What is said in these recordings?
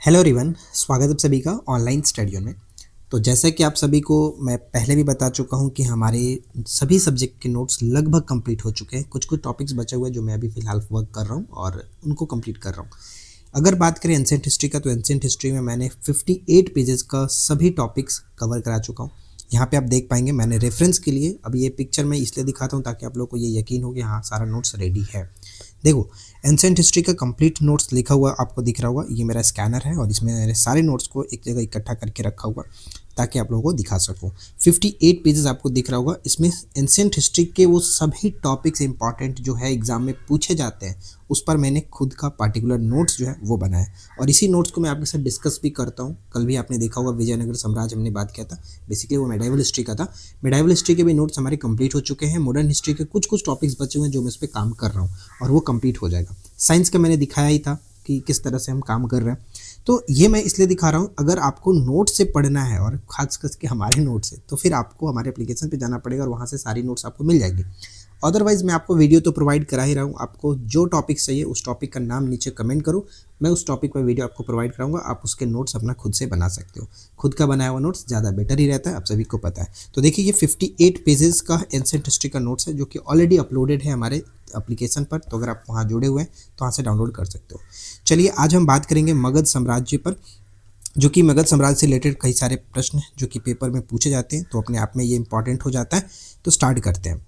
Hello everyone, स्वागत है आप सभी का ऑनलाइन स्टडी में। तो जैसा कि आप सभी को मैं पहले भी बता चुका हूं कि हमारे सभी सब्जेक्ट के नोट्स लगभग कंप्लीट हो चुके हैं। कुछ कुछ टॉपिक्स बचे हुए हैं जो मैं अभी फ़िलहाल वर्क कर रहा हूं और उनको कंप्लीट कर रहा हूं। अगर बात करें एंशिएंट हिस्ट्री का, तो एंशिएंट हिस्ट्री में मैंने 58 पेजेस का सभी टॉपिक्स कवर करा चुका हूँ। यहाँ पे आप देख पाएंगे मैंने रेफरेंस के लिए अभी ये पिक्चर मैं इसलिए दिखाता हूँ ताकि आप लोग को ये यकीन हो कि हाँ सारा नोट्स रेडी है। देखो, एंशिएंट हिस्ट्री का कंप्लीट नोट्स लिखा हुआ आपको दिख रहा होगा। ये मेरा स्कैनर है और इसमें मैंने सारे नोट्स को एक जगह इकट्ठा करके रखा हुआ ताकि आप लोगों को दिखा सकूँ। 58 पेजेस आपको दिख रहा होगा। इसमें एंशिएंट हिस्ट्री के वो सभी टॉपिक्स इंपॉर्टेंट जो है एग्जाम में पूछे जाते हैं उस पर मैंने खुद का पार्टिकुलर नोट्स जो है वो बनाया और इसी नोट्स को मैं आपके साथ डिस्कस भी करता हूँ। कल भी आपने देखा होगा विजयनगर साम्राज्य हमने बात किया था, बेसिकली वो मेडाइवल हिस्ट्री का था। मेडाइवल हिस्ट्री के भी नोट्स हमारे कंप्लीट हो चुके हैं। मॉडर्न हिस्ट्री के कुछ कुछ टॉपिक्स बचे हुए हैं जो मैं इस पर काम कर रहा हूँ और वो कंप्लीट हो जाएगा। साइंस का मैंने दिखाया ही था कि किस तरह से हम काम कर रहे हैं, तो ये मैं इसलिए दिखा रहा हूँ। अगर आपको नोट से पढ़ना है और खास करके हमारे नोट से, तो फिर आपको हमारे एप्लीकेशन पे जाना पड़ेगा और वहाँ से सारी नोट्स आपको मिल जाएगी। अदरवाइज मैं आपको वीडियो तो प्रोवाइड करा ही रहा हूँ। आपको जो टॉपिक चाहिए उस टॉपिक का नाम नीचे कमेंट करो, मैं उस टॉपिक पर वीडियो आपको प्रोवाइड कराऊंगा। आप उसके नोट्स अपना खुद से बना सकते हो। खुद का बनाया हुआ नोट्स ज़्यादा बेटर ही रहता है, आप सभी को पता है। तो देखिए, ये 58 पेजेस का एंशिएंट हिस्ट्री का नोट्स है जो कि ऑलरेडी अपलोडेड है हमारे एप्लीकेशन पर। तो अगर आप वहाँ जुड़े हुए हैं तो वहाँ से डाउनलोड कर सकते हो। चलिए, आज हम बात करेंगे मगध साम्राज्य पर, जो कि मगध साम्राज्य से रिलेटेड कई सारे प्रश्न जो कि पेपर में पूछे जाते हैं, तो अपने आप में ये इंपॉर्टेंट हो जाता है। तो स्टार्ट करते हैं।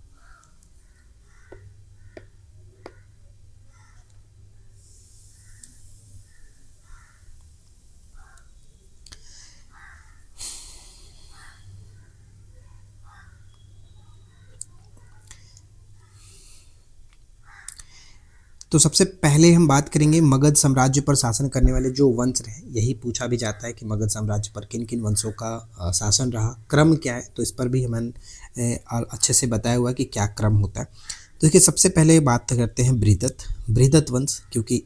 तो सबसे पहले हम बात करेंगे मगध साम्राज्य पर शासन करने वाले जो वंश रहे। यही पूछा भी जाता है कि मगध साम्राज्य पर किन किन वंशों का शासन रहा, क्रम क्या है। तो इस पर भी हमने अच्छे से बताया हुआ कि क्या क्रम होता है। तो देखिए, सबसे पहले बात करते हैं बृहदत्त वंश, क्योंकि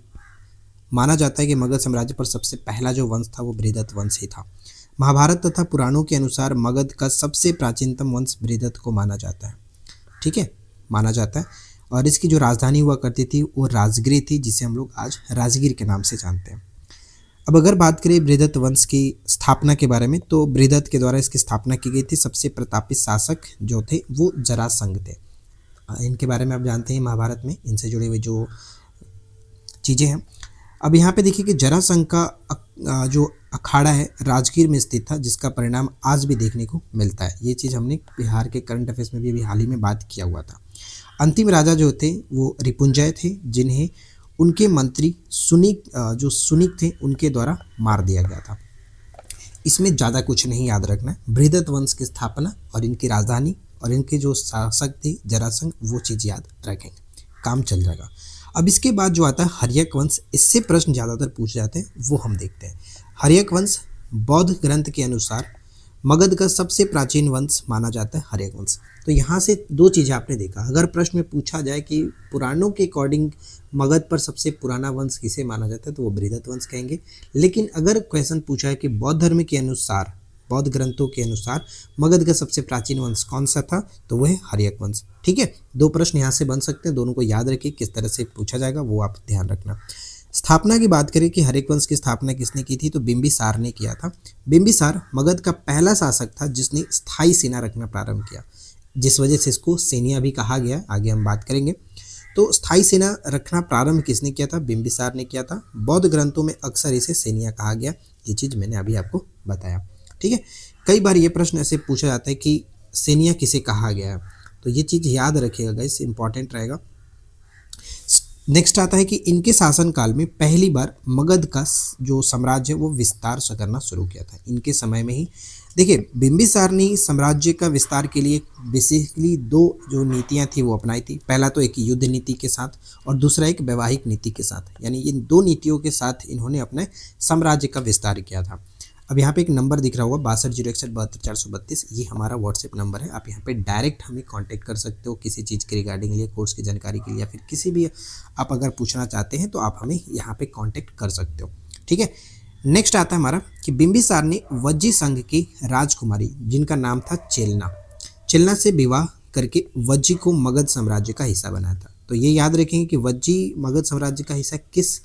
माना जाता है कि मगध साम्राज्य पर सबसे पहला जो वंश था वो बृहदत्त वंश ही था। महाभारत तथा पुराणों के अनुसार मगध का सबसे प्राचीनतम वंश बृहदत्त को माना जाता है। ठीक है, माना जाता है। और इसकी जो राजधानी हुआ करती थी वो राजगिर थी, जिसे हम लोग आज राजगीर के नाम से जानते हैं। अब अगर बात करें बृहदत्त वंश की स्थापना के बारे में, तो बृहदत्त के द्वारा इसकी स्थापना की गई थी। सबसे प्रतापी शासक जो थे वो जरासंध थे। इनके बारे में आप जानते हैं महाभारत में इनसे जुड़े हुए जो चीज़ें हैं। अब यहाँ पे देखिए कि जरासंध का जो अखाड़ा है राजगीर में स्थित था, जिसका परिणाम आज भी देखने को मिलता है। ये चीज़ हमने बिहार के करंट अफेयर्स में भी अभी हाल ही में बात किया हुआ था। अंतिम राजा जो थे वो रिपुंजय थे, जिन्हें उनके मंत्री सुनिक थे उनके द्वारा मार दिया गया था। इसमें ज़्यादा कुछ नहीं याद रखना है। बृहदत्त वंश की स्थापना और इनकी राजधानी और इनके जो शासक थे जरासंध, वो चीज़ याद रखेंगे, काम चल जाएगा। अब इसके बाद जो आता है हर्यक वंश, इससे प्रश्न ज़्यादातर पूछे जाते हैं, वो हम देखते हैं। हर्यक वंश बौद्ध ग्रंथ के अनुसार मगध का सबसे प्राचीन वंश माना जाता है हर्यक वंश। तो यहाँ से दो चीज़ें आपने देखा। अगर प्रश्न में पूछा जाए कि पुराणों के अकॉर्डिंग मगध पर सबसे पुराना वंश किसे माना जाता है, तो वो बृहदत्त वंश कहेंगे। लेकिन अगर क्वेश्चन पूछा है कि बौद्ध धर्म के अनुसार, बौद्ध ग्रंथों के अनुसार मगध का सबसे प्राचीन वंश कौन सा था, तो वह है हर्यक वंश। ठीक है, दो प्रश्न यहाँ से बन सकते हैं, दोनों को याद रखिए। किस तरह से पूछा जाएगा वो आप ध्यान रखना। स्थापना की बात करें कि हर्यक वंश की स्थापना किसने की थी, तो बिंबिसार ने किया था। बिंबिसार मगध का पहला शासक था जिसने स्थायी सेना रखना प्रारंभ किया, जिस वजह से इसको सेनिया भी कहा गया। आगे हम बात करेंगे। तो स्थायी सेना रखना प्रारंभ किसने किया था, बिंबिसार ने किया था। बौद्ध ग्रंथों में अक्सर इसे सेनिया कहा गया। ये चीज़ मैंने अभी आपको बताया। ठीक है, कई बार ये प्रश्न ऐसे पूछा जाता है कि सेनिया किसे कहा गया है, तो ये चीज़ याद रखिएगा गाइस, इंपॉर्टेंट रहेगा। नेक्स्ट आता है कि इनके शासनकाल में पहली बार मगध का जो साम्राज्य वो विस्तार करना शुरू किया था, इनके समय में ही। देखिए, बिंबिसार ने साम्राज्य का विस्तार के लिए बेसिकली दो जो नीतियां थी वो अपनाई थी। पहला तो एक युद्ध नीति के साथ और दूसरा एक वैवाहिक नीति के साथ, यानी इन दो नीतियों के साथ इन्होंने अपने साम्राज्य का विस्तार किया था। अब यहाँ पे एक नंबर दिख रहा होगा 620172 ये हमारा व्हाट्सएप नंबर है। आप यहाँ पे डायरेक्ट हमें कांटेक्ट कर सकते हो किसी चीज़ के रिगार्डिंग लिए, कोर्स की जानकारी के लिए, या फिर किसी भी आप अगर पूछना चाहते हैं तो आप हमें यहाँ पे कांटेक्ट कर सकते हो। ठीक है, नेक्स्ट आता है हमारा कि बिंबिसार ने वज्जी संघ की राजकुमारी, जिनका नाम था चेलना से विवाह करके वज्जी को मगध साम्राज्य का हिस्सा बनाया था। तो ये याद रखेंगे कि वज्जी मगध साम्राज्य का हिस्सा किस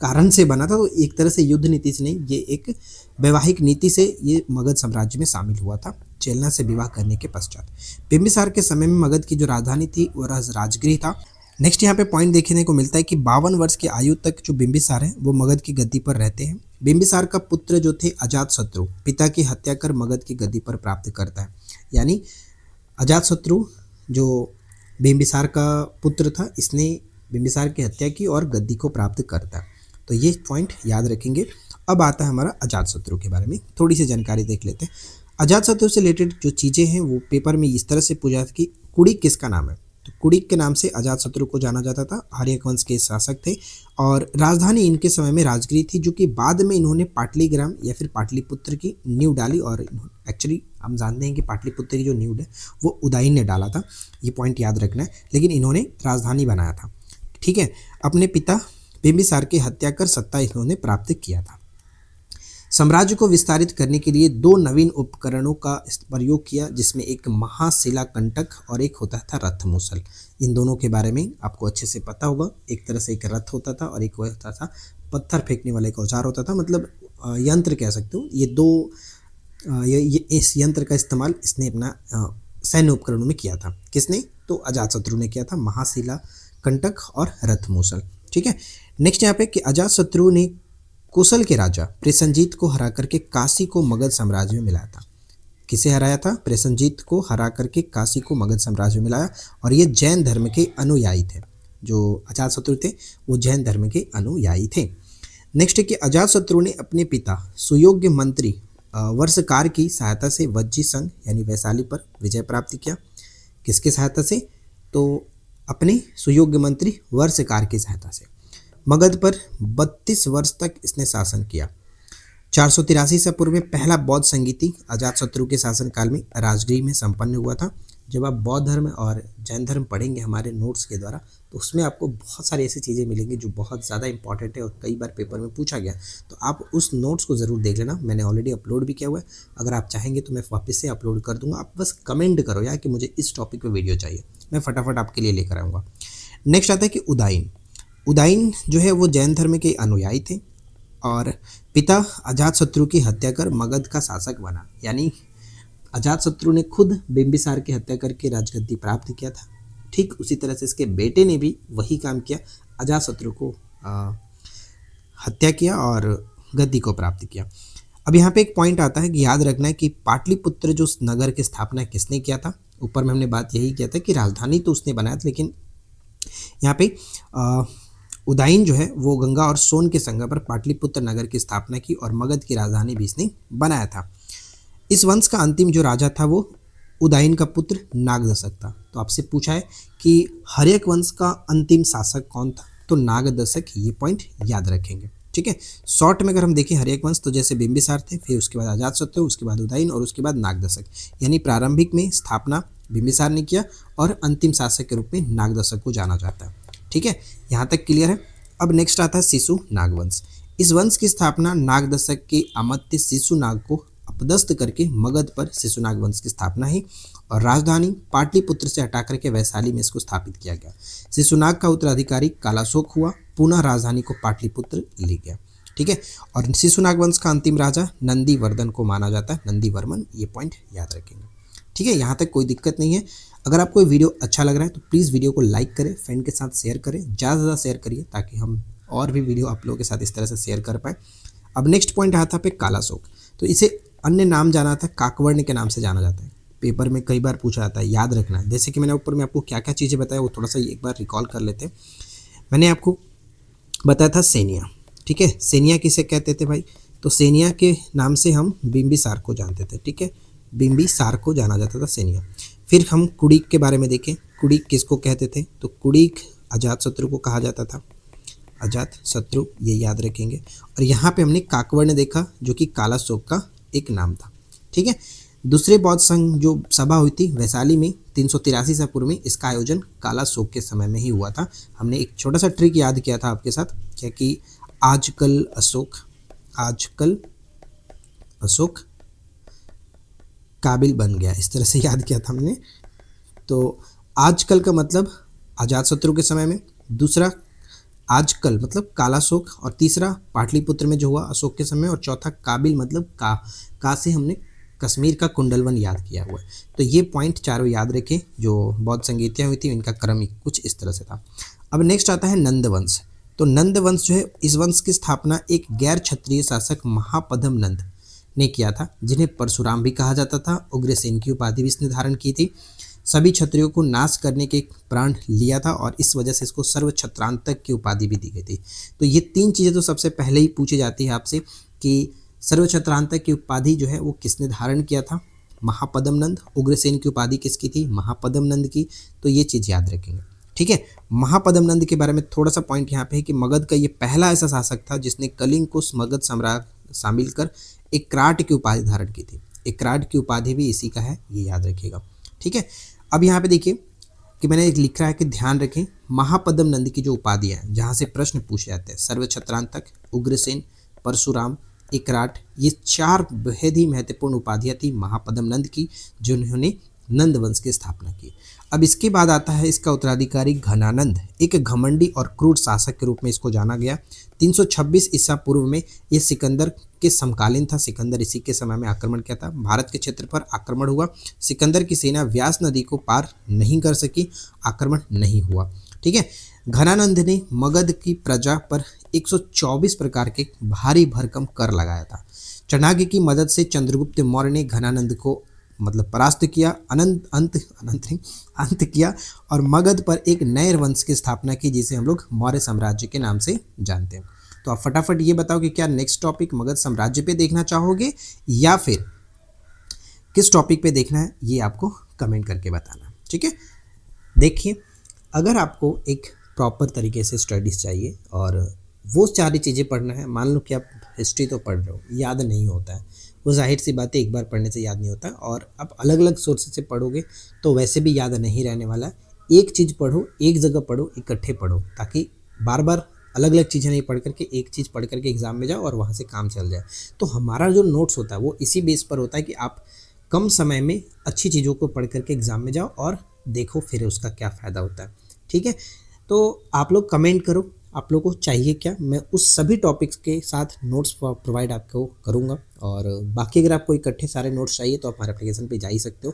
कारण से बना था, तो एक तरह से युद्ध नीति से नहीं, ये एक वैवाहिक नीति से ये मगध साम्राज्य में शामिल हुआ था चेलना से विवाह करने के पश्चात। बिंबिसार के समय में मगध की जो राजधानी थी वो राजगृह था। नेक्स्ट यहाँ पे पॉइंट देखने को मिलता है कि 52 वर्ष की आयु तक जो बिंबिसार है वो मगध की गद्दी पर रहते हैं। बिंबिसार का पुत्र जो थे अजातशत्रु पिता की हत्या कर मगध की गद्दी पर प्राप्त करता है, यानी अजातशत्रु जो बिंबिसार का पुत्र था, इसने बिंबिसार की हत्या की और गद्दी को प्राप्त करता है। तो ये पॉइंट याद रखेंगे। अब आता है हमारा अजातशत्रु के बारे में थोड़ी सी जानकारी देख लेते हैं। अजातशत्रु से रिलेटेड जो चीज़ें हैं वो पेपर में इस तरह से पूछा था कि कुड़िक किसका नाम है, तो कुड़िक के नाम से अजातशत्रु को जाना जाता था। आर्यक वंश के शासक थे और राजधानी इनके समय में राजगृह थी, जो कि बाद में इन्होंने पाटलिग्राम या फिर पाटलिपुत्र की नींव डाली। और एक्चुअली हम जानते हैं कि पाटलिपुत्र की जो नींव है वो उदयन ने डाला था, ये पॉइंट याद रखना है, लेकिन इन्होंने राजधानी बनाया था। ठीक है, अपने पिता बिंबिसार की हत्या कर सत्ता इन्होंने प्राप्त किया था। साम्राज्य को विस्तारित करने के लिए 2 नवीन उपकरणों का प्रयोग किया, जिसमें एक महाशिला कंटक और एक होता था रथमूसल। इन दोनों के बारे में आपको अच्छे से पता होगा। एक तरह से एक रथ होता था और एक होता था पत्थर फेंकने वाला एक औजार होता था, मतलब यंत्र कह सकते हो। ये दो इस यंत्र का इस्तेमाल इसने अपना सैन्य उपकरणों में किया था। किसने? तो अजातशत्रु ने किया था, महाशिला कंटक और रथमूसल। ठीक है, नेक्स्ट यहाँ पे कि अजातशत्रु ने कोसल के राजा प्रसेनजीत को हरा करके काशी को मगध साम्राज्य में मिलाया था। किसे हराया था? प्रसेनजीत को हरा करके काशी को मगध साम्राज्य में मिलाया, और ये जैन धर्म के अनुयायी थे। जो अजातशत्रु थे वो जैन धर्म के अनुयायी थे। नेक्स्ट है कि अजातशत्रु ने अपने पिता सुयोग्य मंत्री वर्षकार की सहायता से वज्जी संघ यानी वैशाली पर विजय प्राप्त किया। किसकी सहायता से? तो अपने सुयोग्य मंत्री वर्षकार की सहायता से। मगध पर 32 वर्ष तक इसने शासन किया। 483 से पूर्व में पहला बौद्ध संगीति अजातशत्रु के शासनकाल में राजगृह में संपन्न हुआ था। जब आप बौद्ध धर्म और जैन धर्म पढ़ेंगे हमारे नोट्स के द्वारा, तो उसमें आपको बहुत सारी ऐसी चीज़ें मिलेंगी जो बहुत ज़्यादा इंपॉर्टेंट है और कई बार पेपर में पूछा गया। तो आप उस नोट्स को ज़रूर देख लेना, मैंने ऑलरेडी अपलोड भी किया हुआ है। अगर आप चाहेंगे तो मैं वापस से अपलोड कर दूंगा। आप बस कमेंट करो यार कि मुझे इस टॉपिक पर वीडियो चाहिए, मैं फटाफट आपके लिए लेकर आऊँगा। नेक्स्ट आता है कि उदयन। उदयन जो है वो जैन धर्म के अनुयायी थे और पिता अजातशत्रु की हत्या कर मगध का शासक बना, यानी अजातशत्रु ने खुद बिंबिसार की हत्या करके राजगद्दी प्राप्त किया था। ठीक उसी तरह से इसके बेटे ने भी वही काम किया, अजातशत्रु को हत्या किया और गद्दी को प्राप्त किया। अब यहाँ पे एक पॉइंट आता है कि याद रखना है कि पाटलिपुत्र जो नगर की स्थापना किसने किया था। ऊपर में हमने बात यही किया था कि राजधानी तो उसने बनाया था, लेकिन यहाँ पे उदयन जो है वो गंगा और सोन के संगम पर पाटलिपुत्र नगर की स्थापना की और मगध की राजधानी भी इसने बनाया था। इस वंश का अंतिम जो राजा था वो उदयन का पुत्र नागदशक था। तो आपसे पूछा है कि हर्यक वंश का अंतिम शासक कौन था, तो नागदशक, ये पॉइंट याद रखेंगे। ठीक है, शॉर्ट में अगर हम देखें हर्यक वंश तो जैसे बिंबिसार थे, फिर उसके बाद अजातशत्रु, उसके बाद उदयन और उसके बाद नागदशक, यानी प्रारंभिक में स्थापना बिंबिसार ने किया और अंतिम शासक के रूप में नागदशक को जाना जाता है। ठीक है, यहाँ तक क्लियर है। अब नेक्स्ट आता है शिशु नागवंश। इस वंश की स्थापना नागदशक के अमात्य शिशु नाग को अपदस्थ करके मगध पर शिशु नाग वंश की स्थापना है और राजधानी पाटलिपुत्र से हटा करके वैशाली में इसको स्थापित किया गया। शिशुनाग का उत्तराधिकारी कालाशोक हुआ, पुनः राजधानी को पाटलिपुत्र ले गया। ठीक है, और शिशुनाग वंश का अंतिम राजा नंदीवर्धन को माना जाता है, नंदीवर्मन, ये पॉइंट याद रखेंगे। ठीक है, यहाँ तक कोई दिक्कत नहीं है। अगर आपको वीडियो अच्छा लग रहा है तो प्लीज़ वीडियो को लाइक करें, फ्रेंड के साथ शेयर करें, ज़्यादा से ज़्यादा शेयर करिए ताकि हम और भी वीडियो आप लोगों के साथ इस तरह से शेयर कर पाएँ। अब नेक्स्ट पॉइंट आता है पे कालाशोक। तो इसे अन्य नाम जाना था, काकवर्ण के नाम से जाना जाता है। पेपर में कई बार पूछा जाता है, याद रखना है। जैसे कि मैंने ऊपर में आपको क्या क्या चीज़ें बताया वो थोड़ा सा एक बार रिकॉल कर लेते हैं। मैंने आपको बताया था सेनिया। ठीक है, सेनिया किसे कहते थे भाई? तो सेनिया के नाम से हम बिंबिसार को जानते थे। ठीक है, बिंबिसार को जाना जाता था सेनिया। फिर हम कुड़िक के बारे में देखें, कुड़िक किसको कहते थे? तो कुड़िक अजातशत्रु को कहा जाता था, अजातशत्रु, ये याद रखेंगे। और यहाँ पे हमने काकवर्ण देखा जो कि कालाशोक का एक नाम था। ठीक है, दूसरे बौद्ध संघ जो सभा हुई थी वैशाली में 383 से पूर्व में, इसका आयोजन कालाशोक के समय में ही हुआ था। हमने एक छोटा सा ट्रिक याद किया था आपके साथ, क्या कि आजकल अशोक काबिल बन गया, इस तरह से याद किया था हमने। तो आजकल का मतलब अजातशत्रु के समय में, दूसरा आजकल मतलब कालाशोक, और तीसरा पाटलिपुत्र में जो हुआ अशोक के समय, और चौथा काबिल मतलब का से हमने कश्मीर का कुंडलवन याद किया हुआ है। तो ये पॉइंट चारों याद रखें। जो बौद्ध संगीतियाँ हुई थी इनका क्रम ही कुछ इस तरह से था। अब नेक्स्ट आता है नंद वंश। तो नंद वंश जो है, इस वंश की स्थापना एक गैर क्षत्रिय शासक महापद्म नंद ने किया था, जिन्हें परशुराम भी कहा जाता था। उग्रसेन की उपाधि भी इसने धारण की थी। सभी क्षत्रियों को नाश करने के प्रण लिया था, और इस वजह से इसको सर्व क्षत्रांतक की उपाधि भी दी गई थी। तो ये तीन चीज़ें तो सबसे पहले ही पूछी जाती है आपसे कि सर्व क्षत्रांतक की उपाधि जो है वो किसने धारण किया था, महापद्म नंद। उग्रसेन की उपाधि किसकी थी, महापद्म नंद की। तो ये चीज़ याद रखेंगे, ठीक है। महापद्म नंद के बारे में थोड़ा सा पॉइंट यहाँ पे है कि मगध का ये पहला ऐसा शासक था जिसने कलिंग को मगध सम्राट शामिल कर एकराट की उपाधि धारण की थी। एकराट की उपाधि भी इसी का है, ये याद रखिएगा, ठीक है। अब यहाँ पे देखिए कि मैंने एक लिख रहा है कि ध्यान रखें, महापद्म नंद की जो उपाधियाँ हैं जहाँ से प्रश्न पूछे जाते हैं, सर्व क्षत्रांतक, उग्रसेन, परशुराम, एकराट, ये चार बेहद ही महत्वपूर्ण उपाधियाँ थी महापद्म नंद की, जिन्होंने नंद वंश की स्थापना की। अब इसके बाद आता है इसका उत्तराधिकारी घनानंद, एक घमंडी और क्रूर शासक के रूप में इसको जाना गया। 326 ईसा पूर्व में ये सिकंदर के समकालीन था। सिकंदर इसी के समय में आक्रमण किया था। भारत के क्षेत्र पर आक्रमण हुआ। सिकंदर की सेना व्यास नदी को पार नहीं कर सकी, आक्रमण नहीं हुआ, ठीक है। घनानंद ने मगध की प्रजा पर 124 प्रकार के भारी भरकम कर लगाया था। चाणक्य की मदद से चंद्रगुप्त मौर्य ने घनानंद को मतलब परास्त किया, अंत किया, और मगध पर एक नए वंश की स्थापना की जिसे हम लोग मौर्य साम्राज्य के नाम से जानते हैं। तो आप फटाफट ये बताओ कि क्या नेक्स्ट टॉपिक मगध साम्राज्य पे देखना चाहोगे या फिर किस टॉपिक पे देखना है, ये आपको कमेंट करके बताना, ठीक है। देखिए, अगर आपको एक प्रॉपर तरीके से स्टडीज़ चाहिए और वो सारी चीज़ें पढ़ना है, मान लो कि आप हिस्ट्री तो पढ़ रहे हो, याद नहीं होता है, वो जाहिर सी बात है एक बार पढ़ने से याद नहीं होता, और आप अलग अलग सोर्सेज से पढ़ोगे तो वैसे भी याद नहीं रहने वाला है। एक चीज़ पढ़ो, एक जगह पढ़ो, इकट्ठे पढ़ो, ताकि बार बार अलग अलग चीज़ें नहीं पढ़ करके एक चीज़ पढ़ करके एग्ज़ाम में जाओ और वहाँ से काम चल जाए। तो हमारा जो नोट्स होता है वो इसी बेस पर होता है कि आप कम समय में अच्छी चीज़ों को पढ़ करके एग्ज़ाम में जाओ और देखो फिर उसका क्या फ़ायदा होता है, ठीक है। तो आप लोग कमेंट करो आप लोगों को चाहिए क्या, मैं उस सभी टॉपिक्स के साथ नोट्स प्रोवाइड आपको करूँगा। और बाकी अगर आपको इकट्ठे सारे नोट्स चाहिए तो आप हमारे एप्लीकेशन पे जा ही सकते हो।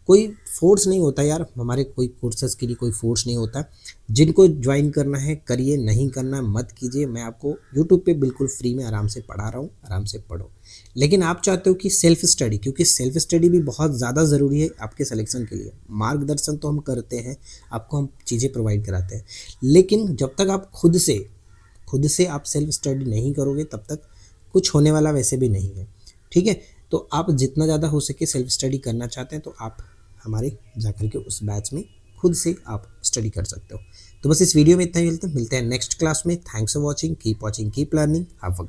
कोई फोर्स नहीं होता यार, हमारे कोई कोर्सेज के लिए कोई फोर्स नहीं होता। जिनको ज्वाइन करना है करिए, नहीं करना मत कीजिए। मैं आपको यूट्यूब पे बिल्कुल फ्री में आराम से पढ़ा रहा हूँ, आराम से पढ़ो। लेकिन आप चाहते हो कि सेल्फ स्टडी, क्योंकि सेल्फ स्टडी भी बहुत ज़्यादा ज़रूरी है आपके सिलेक्शन के लिए। मार्गदर्शन तो हम करते हैं, आपको हम चीज़ें प्रोवाइड कराते हैं, लेकिन जब तक आप खुद से आप सेल्फ स्टडी नहीं करोगे तब तक कुछ होने वाला वैसे भी नहीं है, ठीक है। तो आप जितना ज़्यादा हो सके सेल्फ स्टडी करना चाहते हैं तो आप हमारे जाकर के उस बैच में खुद से आप स्टडी कर सकते हो। तो बस इस वीडियो में इतना ही, मिलते हैं नेक्स्ट क्लास में। Thanks for watching, keep watching, keep learning, have a